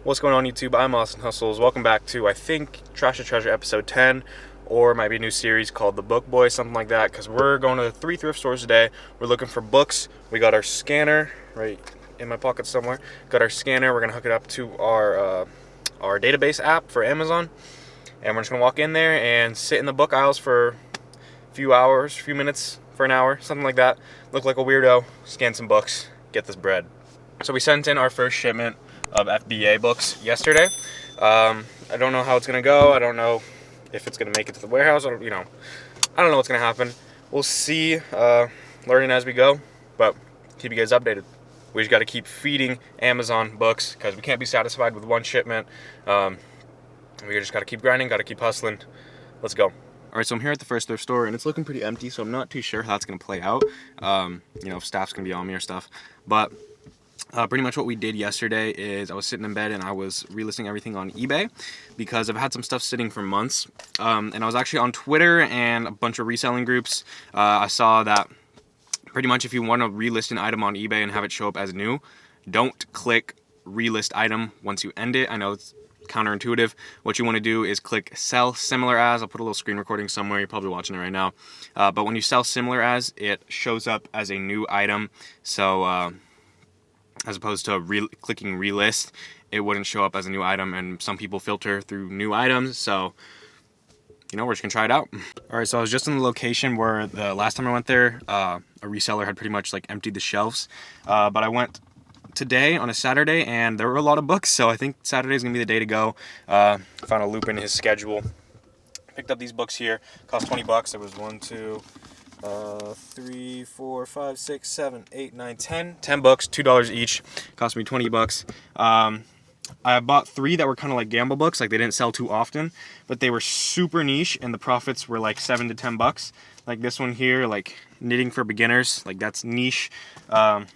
What's going on YouTube? I'm Austyn Hustles. Welcome back to, I think, Trash or Treasure episode 10, or it might be a new series called The Book Boy, something like that, because we're going to the 3 thrift stores today. We're looking for books. We got our scanner right in my pocket somewhere. Got our scanner. We're going to hook it up to our database app for Amazon, and we're just going to walk in there and sit in the book aisles for a few hours, a few minutes, for an hour, something like that. Look like a weirdo, scan some books, get this bread. So we sent in our first shipment of FBA books yesterday. I don't know how it's gonna go. I don't know if it's gonna make it to the warehouse. I don't know what's gonna happen. We'll see. Learning as we go, but keep you guys updated. We just got to keep feeding Amazon books because we can't be satisfied with one shipment. We just got to keep grinding, got to keep hustling. Let's go. All right, so I'm here at the first thrift store, and it's looking pretty empty, so I'm not too sure how it's going to play out. If staff's going to be on me or stuff. But pretty much what we did yesterday is I was sitting in bed and I was relisting everything on eBay because I've had some stuff sitting for months. And I was actually on Twitter and a bunch of reselling groups. I saw that pretty much if you want to relist an item on eBay and have it show up as new, don't click relist item once you end it. I know it's counterintuitive. What you want to do is click sell similar as. I'll put a little screen recording somewhere. You're probably watching it right now. But when you sell similar as, it shows up as a new item. So as opposed to clicking relist, it wouldn't show up as a new item, and some people filter through new items, so we're just gonna try it out. All right, so I was just in the location where the last time I went there, a reseller had pretty much emptied the shelves, but I went today on a Saturday and there were a lot of books, so I think Saturday's gonna be the day to go. Found a loop in his schedule, picked up these books here, cost $20. There was 3, 4, 5, 6, 7, 8, 9, 10 books, $2 each, cost me $20. I bought 3 that were kind of like gamble books, they didn't sell too often, but they were super niche and the profits were like $7 to $10. Like this one here, knitting for beginners, that's niche. I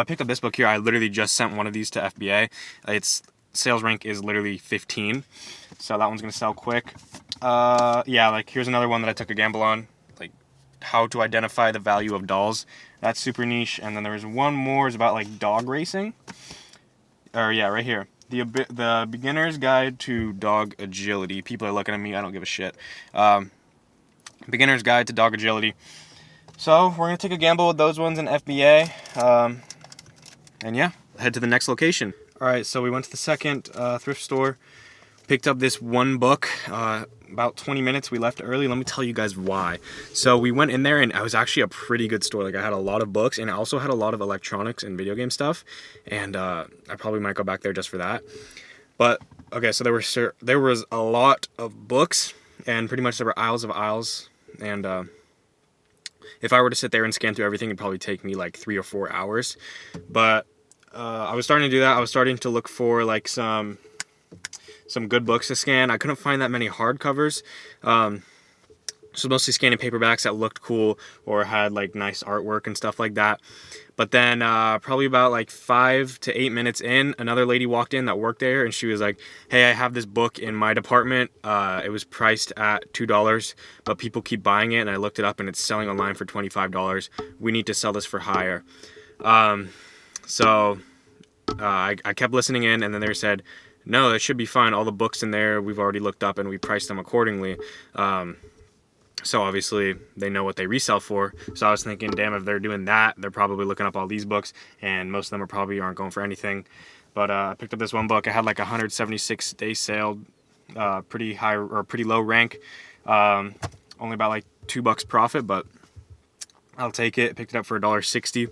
picked up this book here. I literally just sent one of these to FBA. Its sales rank is literally 15, so that one's gonna sell quick. Here's another one that I took a gamble on, how to identify the value of dolls. That's super niche. And then there's one more, is about dog racing. Right here. The beginner's guide to dog agility. People are looking at me, I don't give a shit. Beginner's guide to dog agility. So we're gonna take a gamble with those ones in FBA. Head to the next location. All right, so we went to the second thrift store, picked up this one book. About 20 minutes, we left early. Let me tell you guys why. So we went in there and it was actually a pretty good store. I had a lot of books and I also had a lot of electronics and video game stuff. And I probably might go back there just for that. But okay, so there was a lot of books and pretty much there were aisles of aisles. And if I were to sit there and scan through everything, it'd probably take me 3 or 4 hours. But I was starting to do that. I was starting to look for some good books to scan. I couldn't find that many hardcovers. So mostly scanning paperbacks that looked cool or had nice artwork and stuff like that. But then probably about 5 to 8 minutes in, another lady walked in that worked there and she was like, hey, I have this book in my department. It was priced at $2, but people keep buying it, and I looked it up and it's selling online for $25. We need to sell this for higher. I kept listening in, and then they said, no, that should be fine. All the books in there, we've already looked up and we priced them accordingly. So obviously they know what they resell for. So I was thinking, damn, if they're doing that, they're probably looking up all these books, and most of them probably aren't going for anything. But I picked up this one book. I had 176-day sale, pretty high or pretty low rank. Only about $2 profit, but I'll take it. Picked it up for $1.60.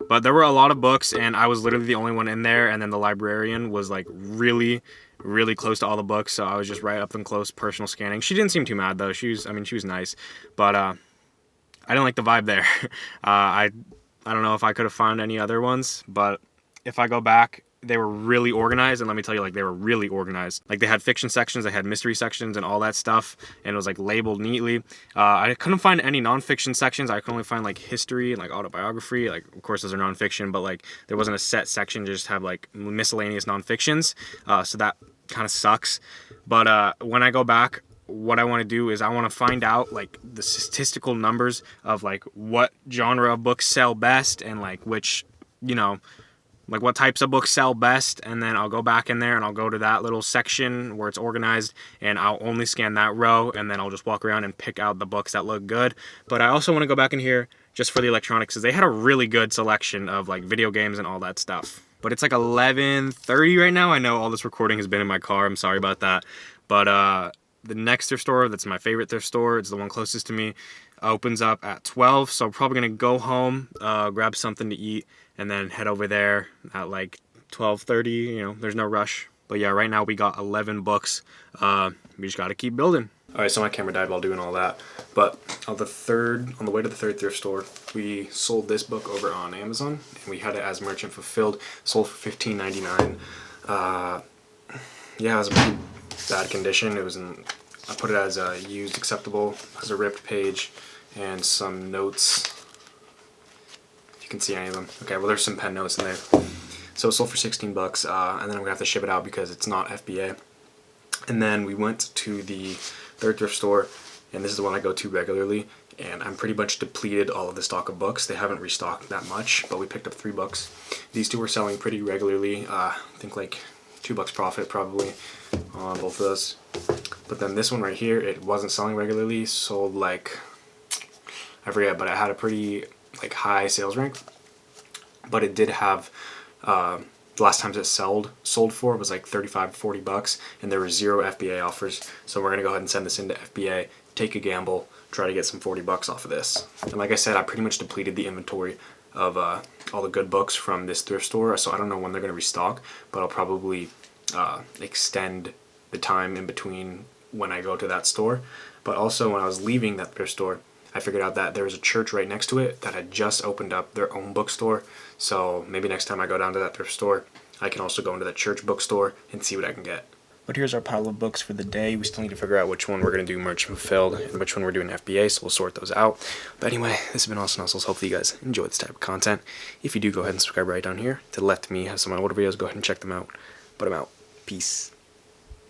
But there were a lot of books, and I was literally the only one in there, and then the librarian was really, really close to all the books, so I was just right up and close, personal scanning. She didn't seem too mad, though. She was nice, but I didn't like the vibe there. I don't know if I could have found any other ones, but if I go back, they were really organized, and let me tell you, they were really organized. They had fiction sections, they had mystery sections, and all that stuff, and it was labeled neatly. I couldn't find any nonfiction sections. I could only find history and autobiography. Of course, those are nonfiction, but there wasn't a set section to just have miscellaneous nonfictions. So that kind of sucks. But when I go back, what I want to do is I want to find out the statistical numbers of what genre of books sell best, and which like what types of books sell best, and then I'll go back in there and I'll go to that little section where it's organized, and I'll only scan that row, and then I'll just walk around and pick out the books that look good. But I also want to go back in here just for the electronics, because they had a really good selection of like video games and all that stuff. But it's like 11:30 right now. I know all this recording has been in my car, I'm sorry about that. But the next thrift store, that's my favorite thrift store, it's the one closest to me, opens up at 12, so I'm probably gonna go home, grab something to eat, and then head over there at like 12:30. You know, there's no rush. But yeah, right now we got 11 books. We just gotta keep building. All right, so my camera died while doing all that. But on the way to the third thrift store, we sold this book over on Amazon, and we had it as merchant fulfilled, sold for $15.99. Yeah, it was in pretty bad condition. It was in, I put it as a used acceptable, has a ripped page, and some notes. If you can see any of them. Okay, well there's some pen notes in there. So it sold for 16 bucks, and then I'm gonna have to ship it out because it's not FBA. And then we went to the third thrift store, and this is the one I go to regularly, and I'm pretty much depleted all of the stock of books. They haven't restocked that much, but we picked up 3 books. These two were selling pretty regularly. I think like $2 profit probably on both of those. But then this one right here, it wasn't selling regularly, sold like, I forget, but it had a pretty like high sales rank. But it did have, the last times it sold for was like 35 to 40 bucks, and there were 0 FBA offers. So we're gonna go ahead and send this into FBA, take a gamble, try to get some 40 bucks off of this. And like I said, I pretty much depleted the inventory of all the good books from this thrift store, so I don't know when they're gonna restock, but I'll probably extend the time in between when I go to that store. But also when I was leaving that thrift store, I figured out that there was a church right next to it that had just opened up their own bookstore. So maybe next time I go down to that thrift store, I can also go into the church bookstore and see what I can get. But here's our pile of books for the day. We still need to figure out which one we're going to do merchant fulfilled and which one we're doing FBA, so we'll sort those out. But anyway, this has been Austyn Hustles. Hopefully you guys enjoy this type of content. If you do, go ahead and subscribe right down here to let me have some of my older videos. Go ahead and check them out. But I'm out. Peace.